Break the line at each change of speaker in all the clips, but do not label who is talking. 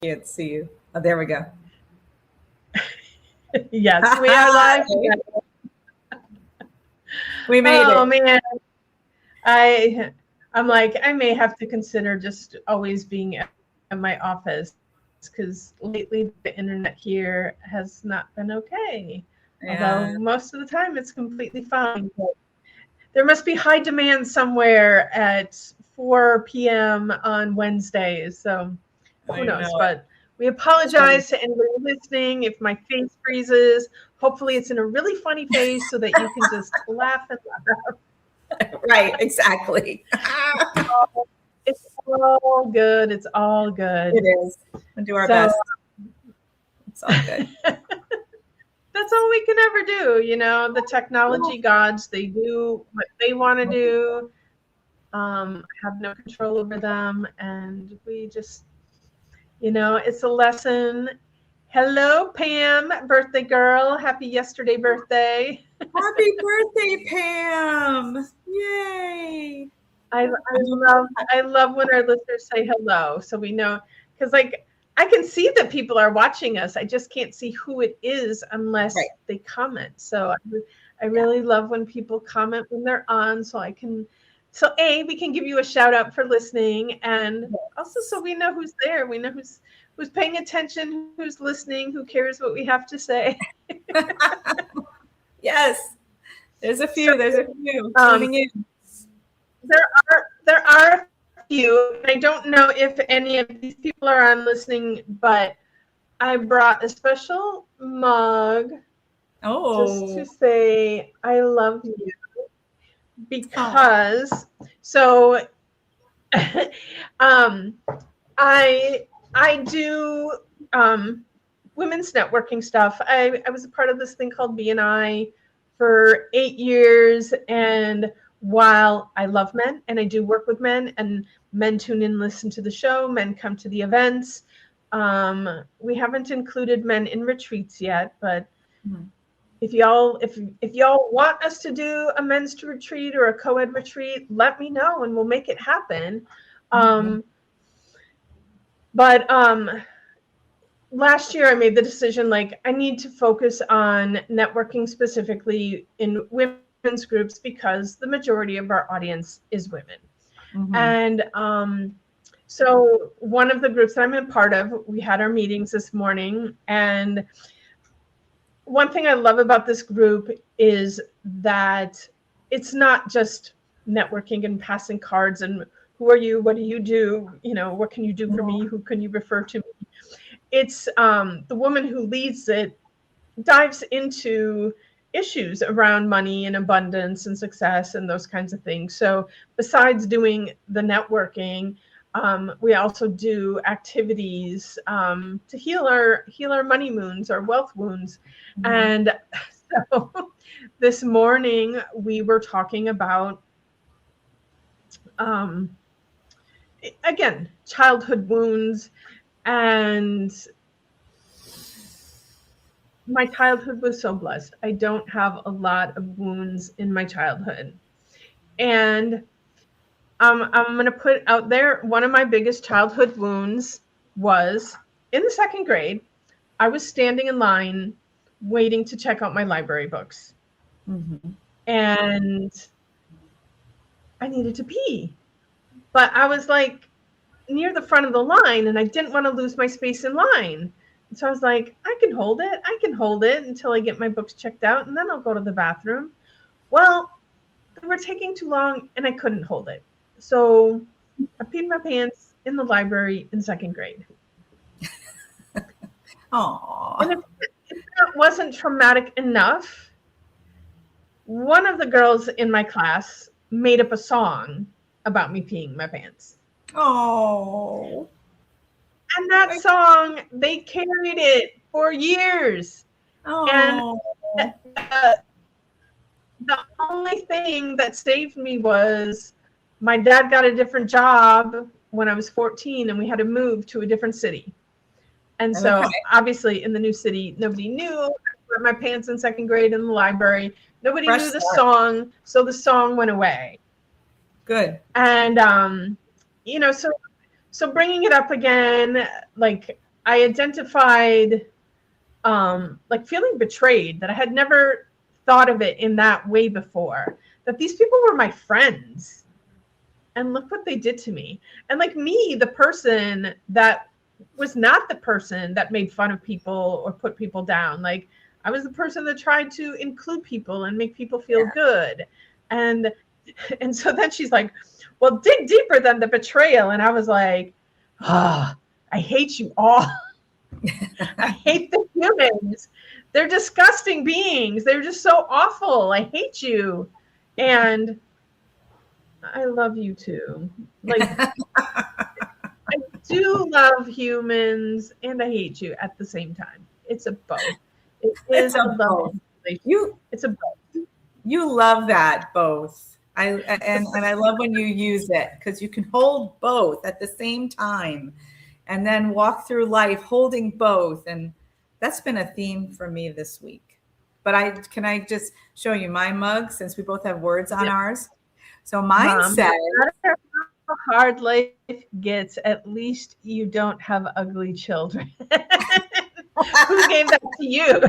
Can't see you. Oh, there we go.
Yes, we are live.
We made it.
Oh man, I'm like, I may have to consider just always being at my office because lately the internet here has not been okay.
Yeah.
Although most of the time it's completely fine. But there must be high demand somewhere at 4 p.m. on Wednesdays. So who knows? But we apologize to anybody listening if my face freezes. Hopefully it's in a really funny face so that you can just laugh and laugh.
Right, exactly.
It's all good. It's all good.
It is. We'll do our best. It's all good.
That's all we can ever do. You know, the technology gods, they do what they want to do. Have no control over them. And we just, you know, it's a lesson. Hello, Pam, birthday girl. Happy yesterday birthday.
Happy birthday, Pam. Yay.
I love when our listeners say hello. So we know, because like I can see that people are watching us. I just can't see who it is unless they comment. So I really love when people comment when they're on, so I can. So we can give you a shout out for listening, and also so we know who's there. We know who's paying attention, who's listening, who cares what we have to say.
Yes, there's a few. Tuning in.
There are a few. I don't know if any of these people are on listening, but I brought a special mug just to say I love you, because so I do women's networking stuff. I was a part of this thing called BNI for 8 years, and while I love men and I do work with men, and men tune in, listen to the show, men come to the events. We haven't included men in retreats yet, but if y'all want us to do a men's retreat or a co-ed retreat, let me know and we'll make it happen. But last year I made the decision, like, I need to focus on networking specifically in women's groups because the majority of our audience is women. And so one of the groups that I'm a part of, we had our meetings this morning, and one thing I love about this group is that it's not just networking and passing cards and who are you, what do you do, you know, what can you do for me, who can you refer to me. It's the woman who leads it dives into issues around money and abundance and success and those kinds of things. So besides doing the networking, we also do activities to heal our money wounds, our wealth wounds. And so this morning we were talking about again, childhood wounds. And my childhood was so blessed. I don't have a lot of wounds in my childhood. And I'm going to put out there, one of my biggest childhood wounds was in the 2nd grade. I was standing in line waiting to check out my library books. And I needed to pee. But I was like near the front of the line and I didn't want to lose my space in line. And so I was like, I can hold it until I get my books checked out and then I'll go to the bathroom. Well, they were taking too long and I couldn't hold it. So I peed my pants in the library in 2nd grade.
Aww.
And if that wasn't traumatic enough, one of the girls in my class made up a song about me peeing my pants.
Oh.
And that song, they carried it for years. And the only thing that saved me was my dad got a different job when I was 14 and we had to move to a different city. And so obviously in the new city, nobody knew. I put my pants in 2nd grade in the library. Nobody knew the song. So the song went away. And, you know, so bringing it up again, like I identified like feeling betrayed, that I had never thought of it in that way before, that these people were my friends and look what they did to me. And like me, the person that was not the person that made fun of people or put people down. Like I was the person that tried to include people and make people feel good. And so then she's like, well, dig deeper than the betrayal. And I was like, I hate you all. I hate the humans. They're disgusting beings. They're just so awful. I hate you. And I love you too. Like, I do love humans and I hate you at the same time. It's a both. It's a both. It's a both.
You love that both. And I love when you use it, because you can hold both at the same time and then walk through life holding both. And that's been a theme for me this week. But can I just show you my mug, since we both have words on ours? So mine says,
no matter how hard life gets, at least you don't have ugly children. Who gave that to you?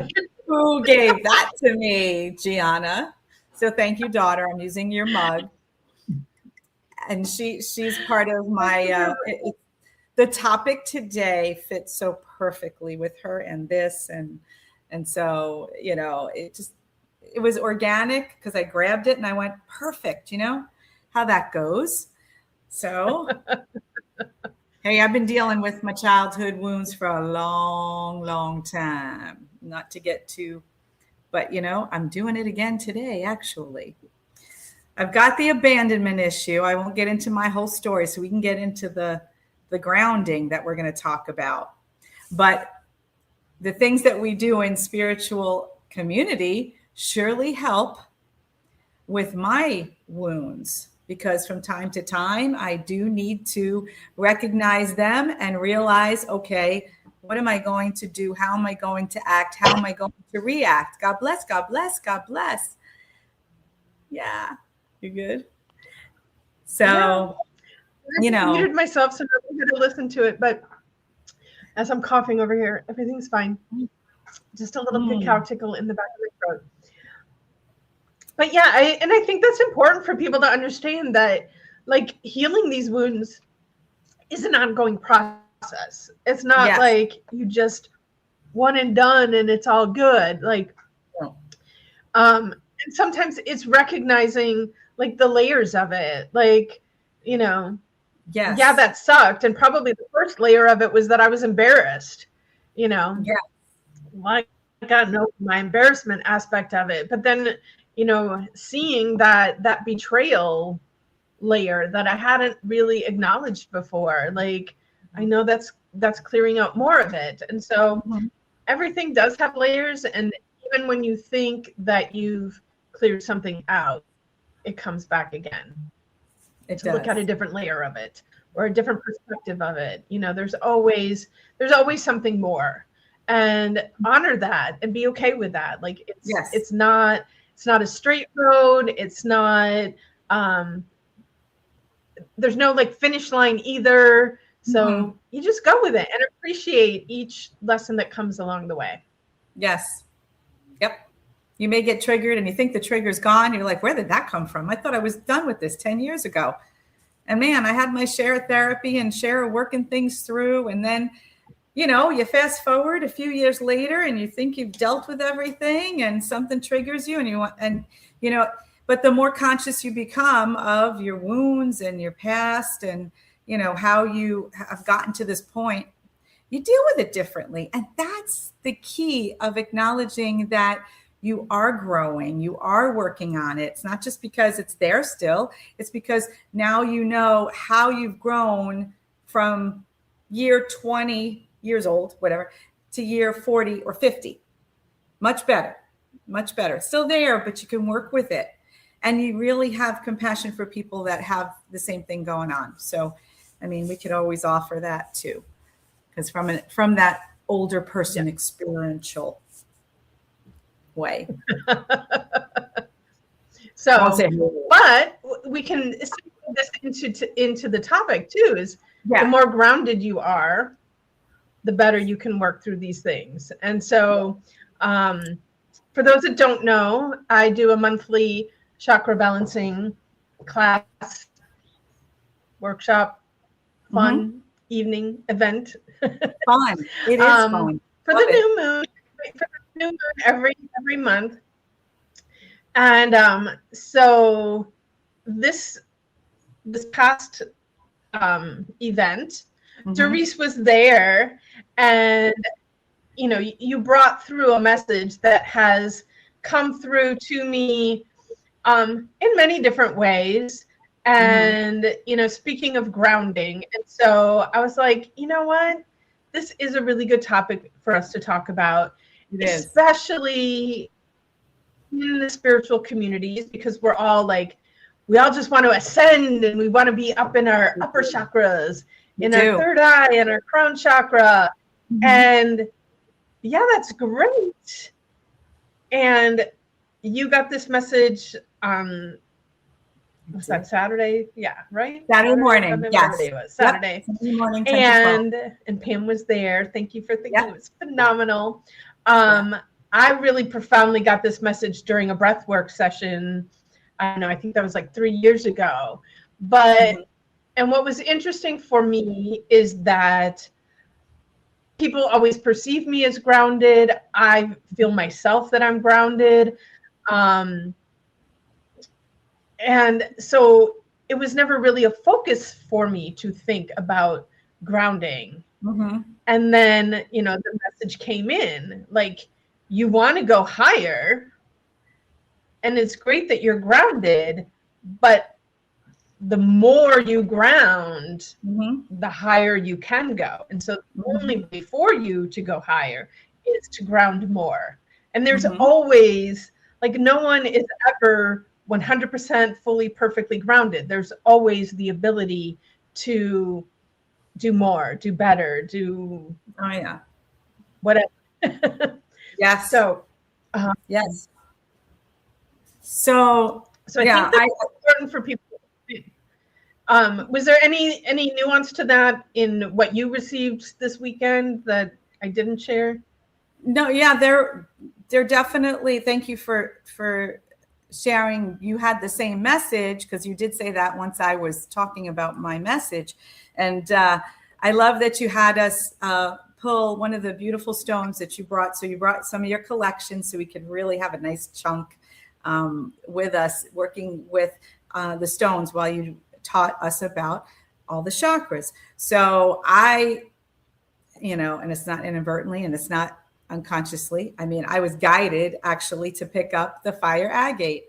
Who gave that to me, Gianna? So thank you, daughter. I'm using your mug. And she's part of my, the topic today fits so perfectly with her and this. And so, you know, it was organic because I grabbed it and I went, perfect, you know how that goes. So, hey, I've been dealing with my childhood wounds for a long, long time. Not to get too, but, you know, I'm doing it again today, actually. I've got the abandonment issue. I won't get into my whole story, so we can get into the grounding that we're going to talk about. But the things that we do in spiritual community surely help with my wounds, because from time to time, I do need to recognize them and realize, okay, what am I going to do? How am I going to act? How am I going to react? God bless, God bless, God bless. Yeah, you good? So, you know.
I muted myself so nobody had to listen to it, but as I'm coughing over here, everything's fine. Just a little cow tickle in the back of my throat. But yeah, I think that's important for people to understand, that like healing these wounds is an ongoing process. It's not like you just one and done and it's all good. Like, and sometimes it's recognizing like the layers of it. Like, you know, yeah, that sucked. And probably the first layer of it was that I was embarrassed, you know. Like, I got know my embarrassment aspect of it. But then, you know, seeing that betrayal layer that I hadn't really acknowledged before, like, I know that's clearing out more of it. And so everything does have layers. And even when you think that you've cleared something out, it comes back again. Look at a different layer of it or a different perspective of it. You know, there's always something more, and honor that and be okay with that. Like it's not a straight road. It's not, there's no like finish line either. So you just go with it and appreciate each lesson that comes along the way.
Yes. Yep. You may get triggered and you think the trigger's gone. You're like, where did that come from? I thought I was done with this 10 years ago. And man, I had my share of therapy and share of working things through. And then, you know, you fast forward a few years later and you think you've dealt with everything and something triggers you you know, but the more conscious you become of your wounds and your past and, you know, how you have gotten to this point, you deal with it differently. And that's the key of acknowledging that you are growing, you are working on it. It's not just because it's there still. It's because now you know how you've grown from year 20 years old, whatever, to year 40 or 50. Much better, much better. It's still there, but you can work with it. And you really have compassion for people that have the same thing going on. So, I mean, we could always offer that too, because from that older person experiential way.
So, but we can segue this into the topic too, is the more grounded you are, the better you can work through these things. And so for those that don't know, I do a monthly chakra balancing class, workshop, fun evening event.
Fun. It is fun.
For the new moon, every month. And so this past event, Doris was there, and you brought through a message that has come through to me in many different ways. And speaking of grounding, and so I was like, you know what, this is a really good topic for us to talk about, especially in the spiritual communities, because we're all like, we all just want to ascend, and we want to be up in our upper chakras, in our third eye and our crown chakra. And yeah, that's great. And you got this message was that Saturday? Yeah, right?
Saturday morning. Yes.
It was Saturday.
Yep. Saturday morning.
And Pam was there. Thank you for thinking. It was phenomenal. I really profoundly got this message during a breathwork session. I don't know, I think that was like 3 years ago. But and what was interesting for me is that people always perceive me as grounded. I feel myself that I'm grounded. And so it was never really a focus for me to think about grounding. And then, the message came in, like, you want to go higher, and it's great that you're grounded, but the more you ground, the higher you can go. And so the only way for you to go higher is to ground more. And there's always, like, no one is ever 100% fully perfectly grounded. There's always the ability to do more, do better, do whatever.
Yes.
So
yes. So
I think that's important for people. Was there any nuance to that in what you received this weekend that I didn't share?
No, yeah, there definitely. Thank you for sharing. You had the same message, because you did say that once I was talking about my message. And I love that you had us pull one of the beautiful stones that you brought. So you brought some of your collection so we could really have a nice chunk with us, working with the stones while you taught us about all the chakras. So and it's not inadvertently and it's not unconsciously. I mean, I was guided actually to pick up the fire agate,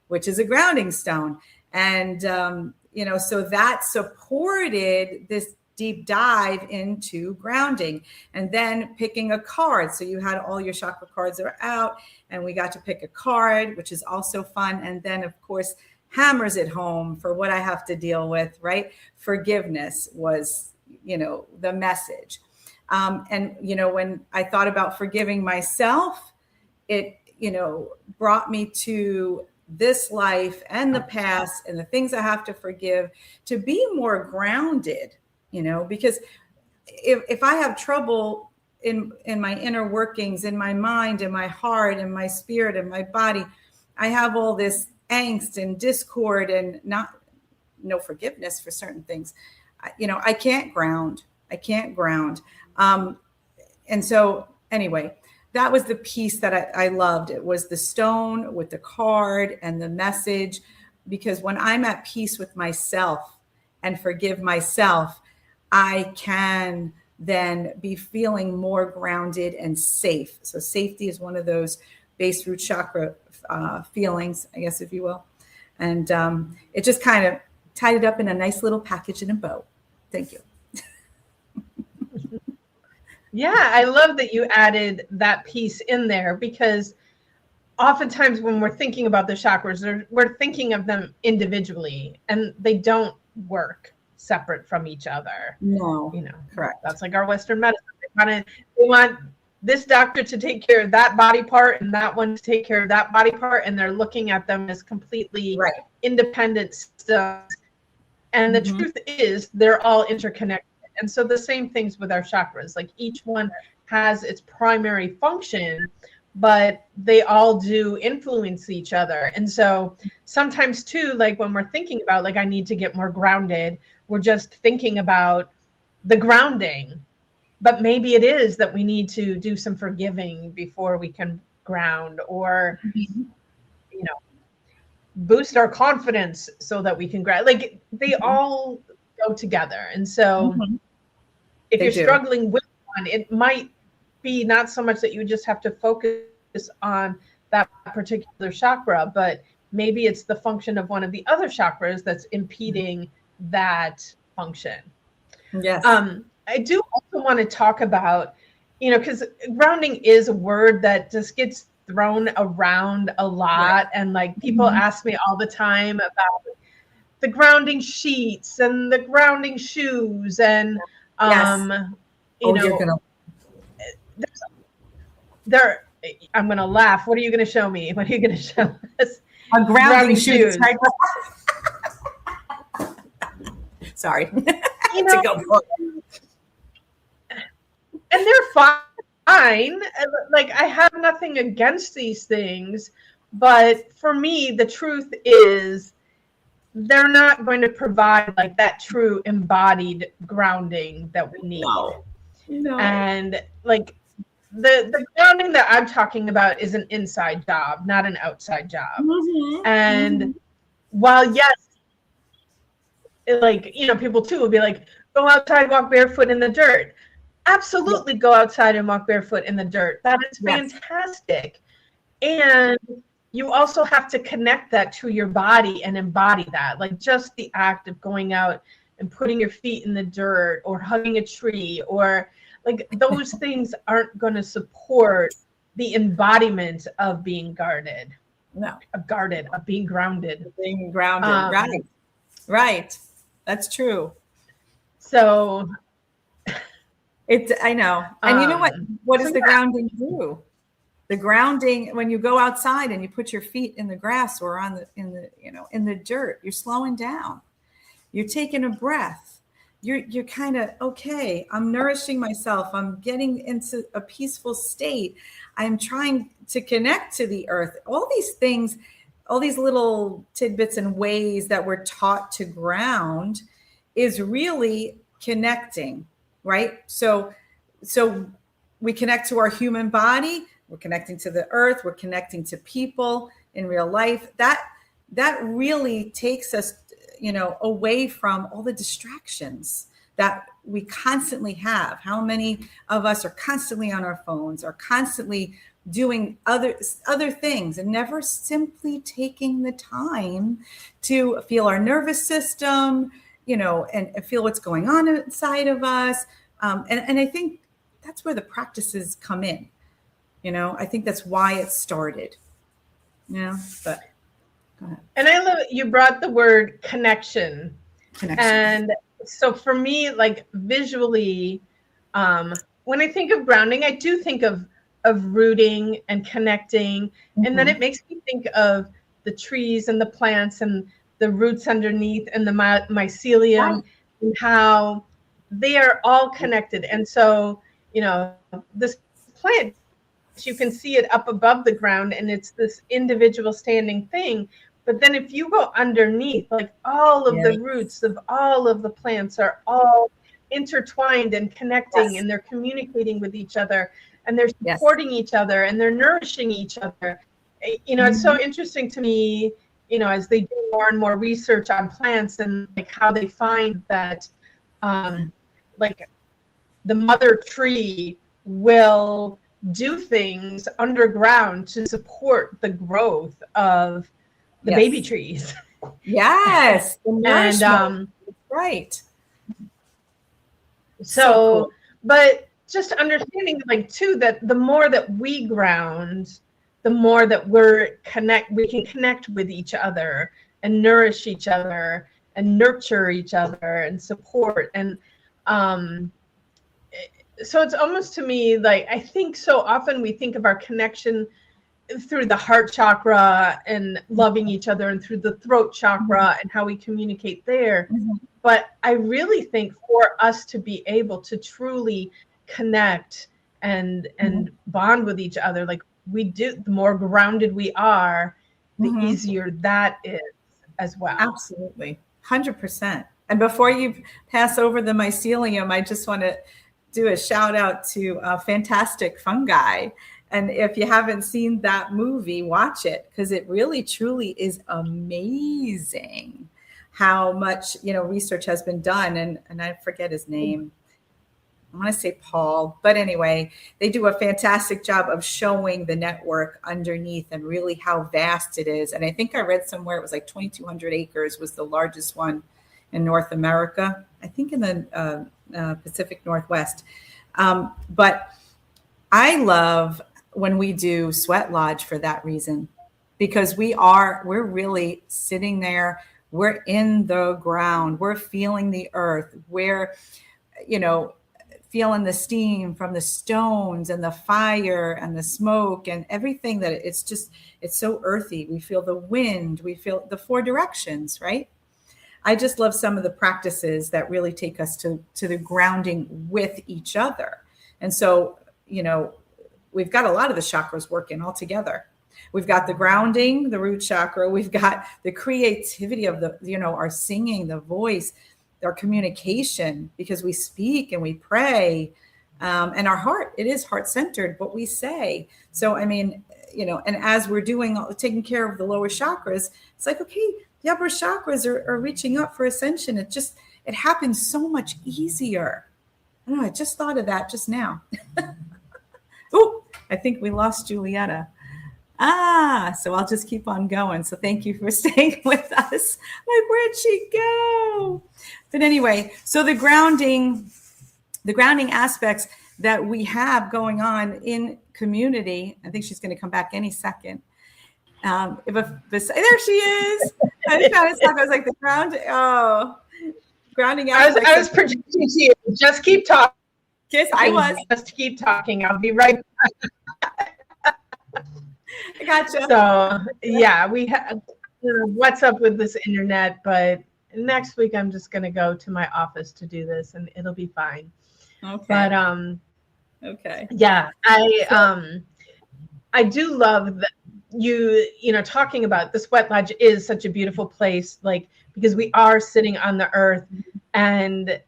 which is a grounding stone. And, so that supported this deep dive into grounding, and then picking a card. So you had all your chakra cards that are out, and we got to pick a card, which is also fun. And then, of course, hammers it home for what I have to deal with, right? Forgiveness was, the message. And, when I thought about forgiving myself, it, brought me to this life and the past and the things I have to forgive to be more grounded, because if I have trouble in my inner workings, in my mind, in my heart, in my spirit, in my body, I have all this angst and discord and no forgiveness for certain things. I can't ground. And so anyway, that was the piece that I loved. It was the stone with the card and the message, because when I'm at peace with myself and forgive myself, I can then be feeling more grounded and safe. So safety is one of those base root chakra feelings, I guess, if you will. And it just kind of tied it up in a nice little package in a bow. Thank you.
Yeah, I love that you added that piece in there, because oftentimes when we're thinking about the chakras, we're thinking of them individually, and they don't work separate from each other.
No,
correct. That's like our Western medicine. They want this doctor to take care of that body part and that one to take care of that body part, and they're looking at them as completely independent systems. And the truth is, they're all interconnected. And so the same things with our chakras, like each one has its primary function, but they all do influence each other. And so sometimes too, like when we're thinking about like, I need to get more grounded, we're just thinking about the grounding, but maybe it is that we need to do some forgiving before we can ground, or, you know, boost our confidence so that we can ground. Like they all go together. And so if you're struggling with one, it might be not so much that you just have to focus on that particular chakra, but maybe it's the function of one of the other chakras that's impeding that function.
Yes.
I do also want to talk about, you know, because grounding is a word that just gets thrown around a lot. And like people ask me all the time about the grounding sheets and the grounding shoes. And, you know, I'm going to laugh. What are you going to show me? What are you going to show us?
A grounding shoes. Sorry.
You know, and they're fine. Like I have nothing against these things, but for me, the truth is they're not going to provide like that true embodied grounding that we need. No. And like the grounding that I'm talking about is an inside job, not an outside job. And while yes, like, you know, people too will be like, go outside, walk barefoot in the dirt. Absolutely go outside and walk barefoot in the dirt. That is fantastic. And you also have to connect that to your body and embody that. Like just the act of going out and putting your feet in the dirt or hugging a tree, or like those things aren't going to support the embodiment of being guarded.
No.
Of being grounded.
Being grounded. Right. That's true.
So
I know. And you know what does the grounding do? The grounding, when you go outside and you put your feet in the grass or in the dirt, you're slowing down. You're taking a breath. You're kind of, okay, I'm nourishing myself. I'm getting into a peaceful state. I'm trying to connect to the earth. All these things, all these little tidbits and ways that we're taught to ground is really connecting, right? So we connect to our human body, we're connecting to the earth, we're connecting to people in real life. That really takes us, you know, away from all the distractions that we constantly have. How many of us are constantly on our phones, are constantly doing other things and never simply taking the time to feel our nervous system, you know, and feel what's going on inside of us. And I think that's where the practices come in. You know, I think that's why it started. You know, but go ahead.
And I love you brought the word connection. And so for me, like visually, when I think of grounding, I do think of rooting and connecting. And then it makes me think of the trees and the plants and the roots underneath and the mycelium and how they are all connected. And so, you know, this plant, you can see it up above the ground and it's this individual standing thing. But then if you go underneath, like all of the roots of all of the plants are all intertwined and connecting and they're communicating with each other and they're supporting each other and they're nourishing each other. You know, it's so interesting to me, you know, as they do more and more research on plants and like how they find that like the mother tree will do things underground to support the growth of the baby trees.
Yes.
And
right.
So cool. But just understanding like too that the more that we ground, the more that we can connect with each other and nourish each other and nurture each other and support. And so it's almost to me like I think so often we think of our connection through the heart chakra and loving each other, and through the throat chakra and how we communicate there. But I really think for us to be able to truly connect and bond with each other, like we do, the more grounded we are, the easier that is as well.
Absolutely. 100%. And before you pass over the mycelium, I just want to do a shout out to Fantastic Fungi. And if you haven't seen that movie, watch it, because it really truly is amazing how much, research has been done. And I forget his name. I want to say Paul, but anyway, they do a fantastic job of showing the network underneath and really how vast it is. And I think I read somewhere it was like 2,200 acres was the largest one in North America, I think in the Pacific Northwest. But I love when we do Sweat Lodge for that reason, because we're really sitting there, we're in the ground, we're feeling the earth, we're, feeling the steam from the stones and the fire and the smoke and everything, that it's so earthy. We feel the wind, we feel the 4 directions, right? I just love some of the practices that really take us to the grounding with each other. And so, we've got a lot of the chakras working all together. We've got the grounding, the root chakra. We've got the creativity of our singing, the voice, our communication, because we speak and we pray, and our heart, it is heart-centered, what we say. So, and as we're taking care of the lower chakras, it's like, okay, the upper chakras are reaching up for ascension. It happens so much easier. I don't know, I just thought of that just now. Oh, I think we lost Julietta. So I'll just keep on going. So thank you for staying with us. Like, where'd she go? But anyway, so the grounding aspects that we have going on in community, I think she's going to come back any second. There she is. I was like, the grounding aspects.
I was projecting to you. Just keep talking.
Yes, I was.
Just keep talking. I'll be right back.
I gotcha.
So yeah, we have what's up with this internet, but next week I'm just going to go to my office to do this, and it'll be fine.
Okay.
But
okay.
Yeah, I do love that you talking about the Sweat Lodge is such a beautiful place, like, because we are sitting on the earth, and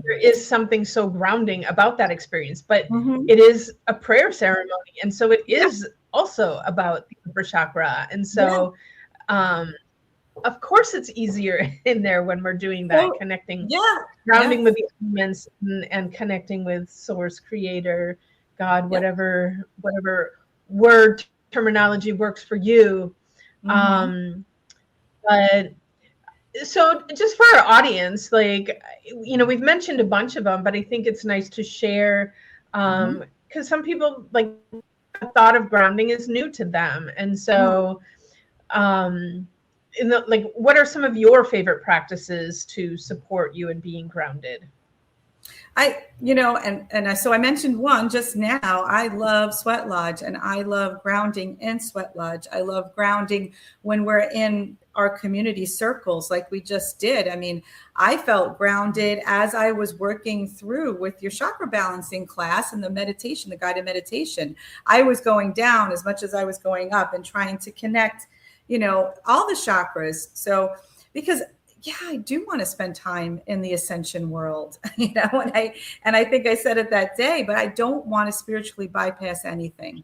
there is something so grounding about that experience. But it is a prayer ceremony, and so it is also about the upper chakra. And so of course it's easier in there when we're doing that, connecting, grounding with the elements and connecting with source, creator, God, whatever word terminology works for you. But so just for our audience, like, we've mentioned a bunch of them, but I think it's nice to share, because some people, like, the thought of grounding is new to them. And so what are some of your favorite practices to support you in being grounded? So I mentioned one just now. I love Sweat Lodge, and I love grounding in Sweat Lodge. I love grounding when we're in our community circles like we just did. I mean, I felt grounded as I was working through with your chakra balancing class and the meditation, the guided meditation. I was going down as much as I was going up and trying to connect, all the chakras. So, because I do want to spend time in the ascension world, and I think I said it that day, but I don't want to spiritually bypass anything,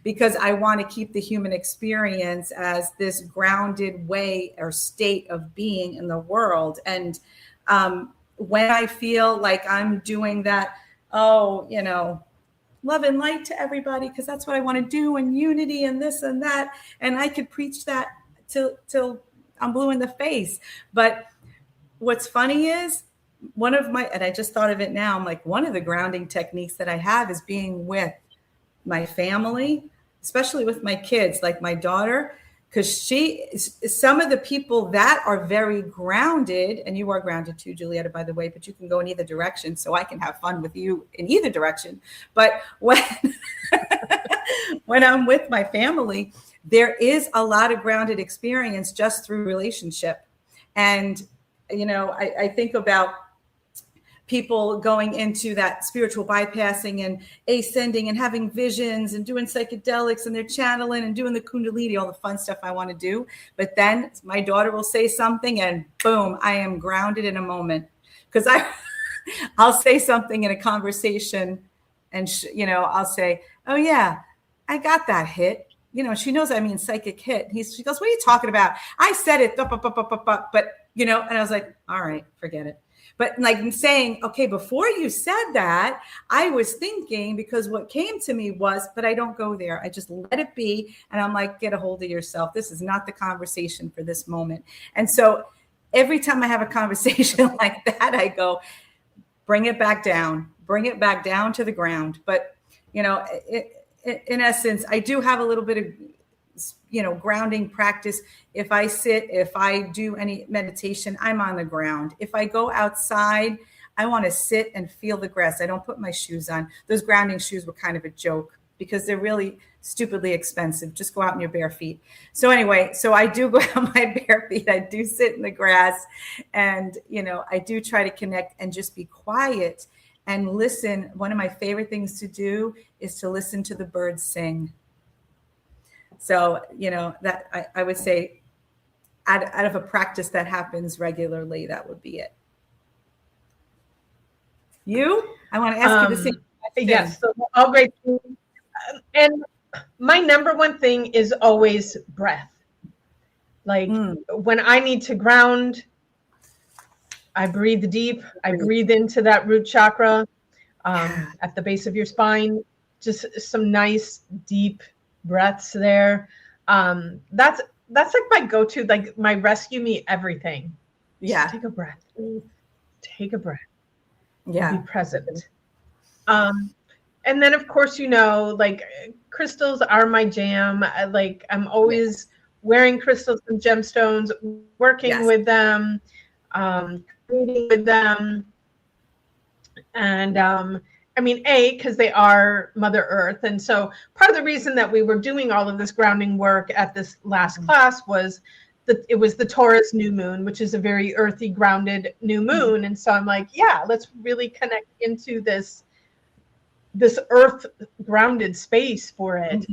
because I want to keep the human experience as this grounded way or state of being in the world. And when I feel like I'm doing that, love and light to everybody, because that's what I want to do, and unity and this and that. And I could preach that till I'm blue in the face. But what's funny is and I just thought of it now, I'm like, one of the grounding techniques that I have is being with my family, especially with my kids, like my daughter, because some of the people that are very grounded, and you are grounded too, Julietta, by the way, but you can go in either direction, so I can have fun with you in either direction. But when
when I'm with my family, there is a lot of grounded experience just through relationship. And, I think about people going into that spiritual bypassing and ascending and having visions and doing psychedelics, and they're channeling and doing the kundalini, all the fun stuff I want to do. But then my daughter will say something and boom, I am grounded in a moment. Because I'll say something in a conversation and, I'll say, oh yeah, I got that hit. She knows I mean psychic hit. She goes, what are you talking about? I said it, but, and I was like, all right, forget it. But like saying, okay, before you said that, I was thinking, because what came to me was, but I don't go there. I just let it be. And I'm like, get a hold of yourself. This is not the conversation for this moment. And so every time I have a conversation like that, I go, bring it back down to the ground. But, in essence, I do have a little bit of, grounding practice. If I do any meditation, I'm on the ground. If I go outside, I want to sit and feel the grass. I don't put my shoes on. Those grounding shoes were kind of a joke because they're really stupidly expensive. Just go out in your bare feet. So anyway, I do go out in my bare feet. I do sit in the grass, and, I do try to connect and just be quiet and listen. One of my favorite things to do is to listen to the birds sing. So, that I would say out of a practice that happens regularly, that would be it. I want to ask you the same question.
Yes, so all great. And my number one thing is always breath. Like when I need to ground, I breathe deep. I breathe into that root chakra at the base of your spine. Just some nice deep breaths there. That's like my go-to, like my rescue me everything.
Yeah.
Just take a breath. Take a breath.
Yeah.
Be present. And then of course, like crystals are my jam. I'm always wearing crystals and gemstones, working with them, creating with them. And because they are Mother Earth. And so part of the reason that we were doing all of this grounding work at this last class was that it was the Taurus new moon, which is a very earthy, grounded new moon. And so I'm like, yeah, let's really connect into this earth grounded space for it.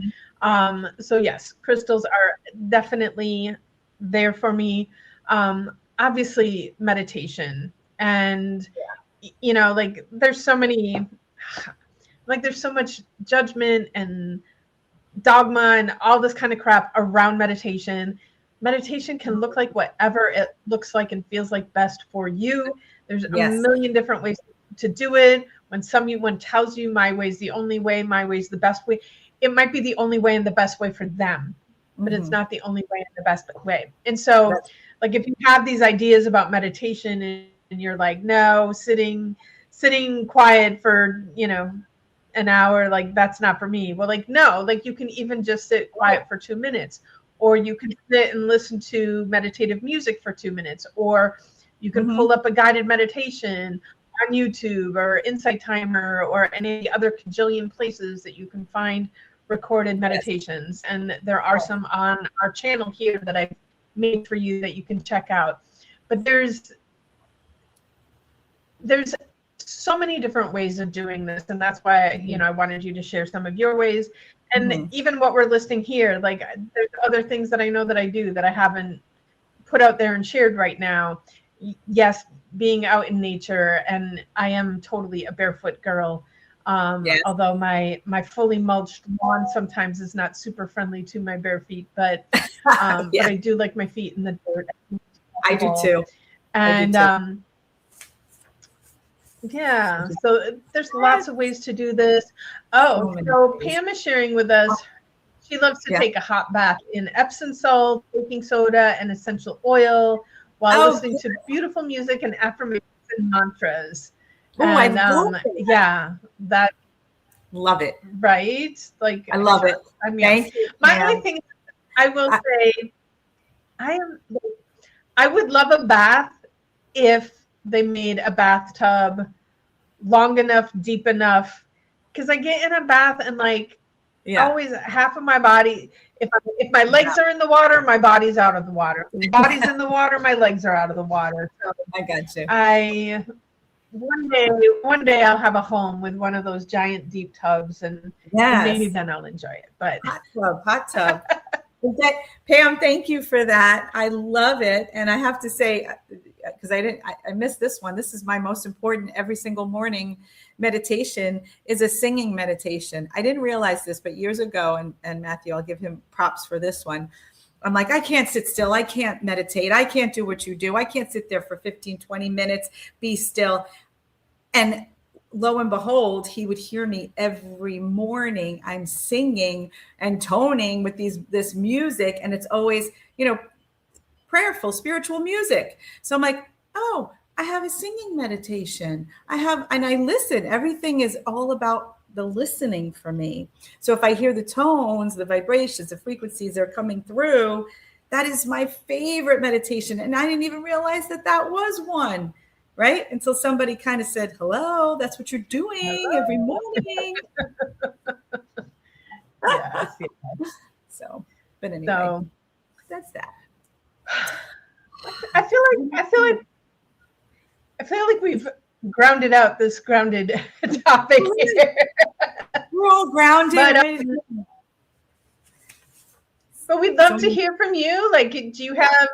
So yes, crystals are definitely there for me. Obviously meditation, and there's so many, there's so much judgment and dogma and all this kind of crap around meditation. Meditation can look like whatever it looks like and feels like best for you. There's a million different ways to do it. When someone tells you my way is the only way, my way is the best way, it might be the only way and the best way for them, but it's not the only way and the best way. And so if you have these ideas about meditation and you're like, no, sitting quiet for, an hour, that's not for me. Well, no, you can even just sit quiet for 2 minutes, or you can sit and listen to meditative music for 2 minutes, or you can pull up a guided meditation on YouTube or Insight Timer or any other cajillion places that you can find recorded meditations. And there are some on our channel here that I've made for you that you can check out. But there's so many different ways of doing this, and that's why I wanted you to share some of your ways. And even what we're listing here, there's other things that I know that I do that I haven't put out there and shared right now. Yes, being out in nature, and I am totally a barefoot girl. Although my fully mulched lawn sometimes is not super friendly to my bare feet, but but I do like my feet in the dirt.
I do too.
And so there's lots of ways to do this. So Pam is sharing with us. She loves to take a hot bath in Epsom salt, baking soda, and essential oil while listening to beautiful music and affirmations and mantras.
I love it. Love it.
Right?
I love it.
I mean, my only thing I will say, I would love a bath if they made a bathtub long enough, deep enough, because I get in a bath and
Yeah.
Always half of my body. If my legs are in the water, my body's out of the water. If my body's in the water, my legs are out of the water. So
I got you.
one day I'll have a home with one of those giant deep tubs, and maybe then I'll enjoy it. But
hot tub. Pam, thank you for that. I love it. And I have to say, because I missed this one. This is my most important every single morning meditation, is a singing meditation. I didn't realize this, but years ago, and Matthew, I'll give him props for this one. I'm like, I can't sit still. I can't meditate. I can't do what you do. I can't sit there for 15, 20 minutes, be still. And lo and behold, he would hear me every morning. I'm singing and toning with this music. And it's always, prayerful, spiritual music. So I'm like, oh, I have a singing meditation. And I listen. Everything is all about the listening for me. So if I hear the tones, the vibrations, the frequencies that are coming through, that is my favorite meditation. And I didn't even realize that was one, right? Until somebody kind of said, hello, that's what you're doing every morning.
Yes.
So, but anyway, that's that.
I feel like we've grounded out this grounded topic here.
We're all grounded.
But we'd love to hear from you. Like, do you have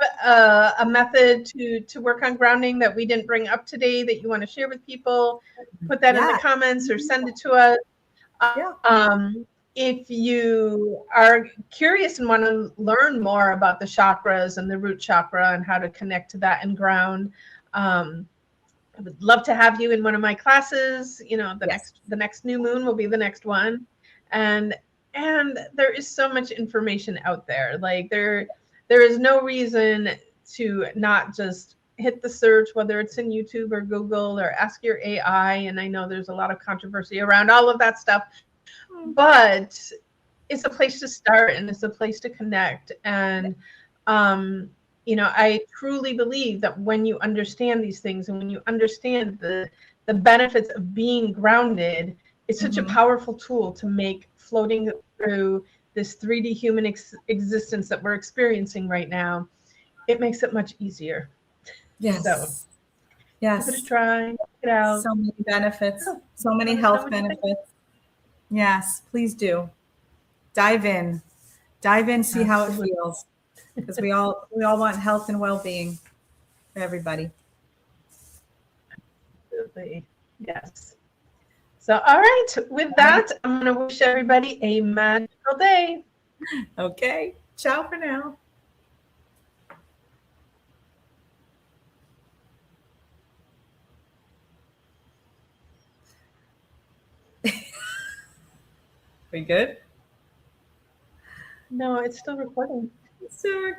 a method to work on grounding that we didn't bring up today that you want to share with people? Put that in the comments or send it to us. If you are curious and want to learn more about the chakras and the root chakra and how to connect to that and ground, I would love to have you in one of my classes. The next new moon will be the next one. And there is so much information out there. Like there is no reason to not just hit the search, whether it's in YouTube or Google, or ask your AI. And I know there's a lot of controversy around all of that stuff, but it's a place to start and it's a place to connect. And I truly believe that when you understand these things and when you understand the benefits of being grounded, it's such a powerful tool to make floating through this 3D human existence that we're experiencing right now. It makes it much easier.
Yes.
So,
yes.
Give it a try. Check it out.
So many benefits. So many health benefits. Yes, please do. Dive in. See how it feels. Because we all want health and well-being for everybody.
Absolutely. Yes. So, all right. With that, I'm going to wish everybody a magical day.
Okay. Ciao for now. We good?
No, it's still recording.
It's still recording.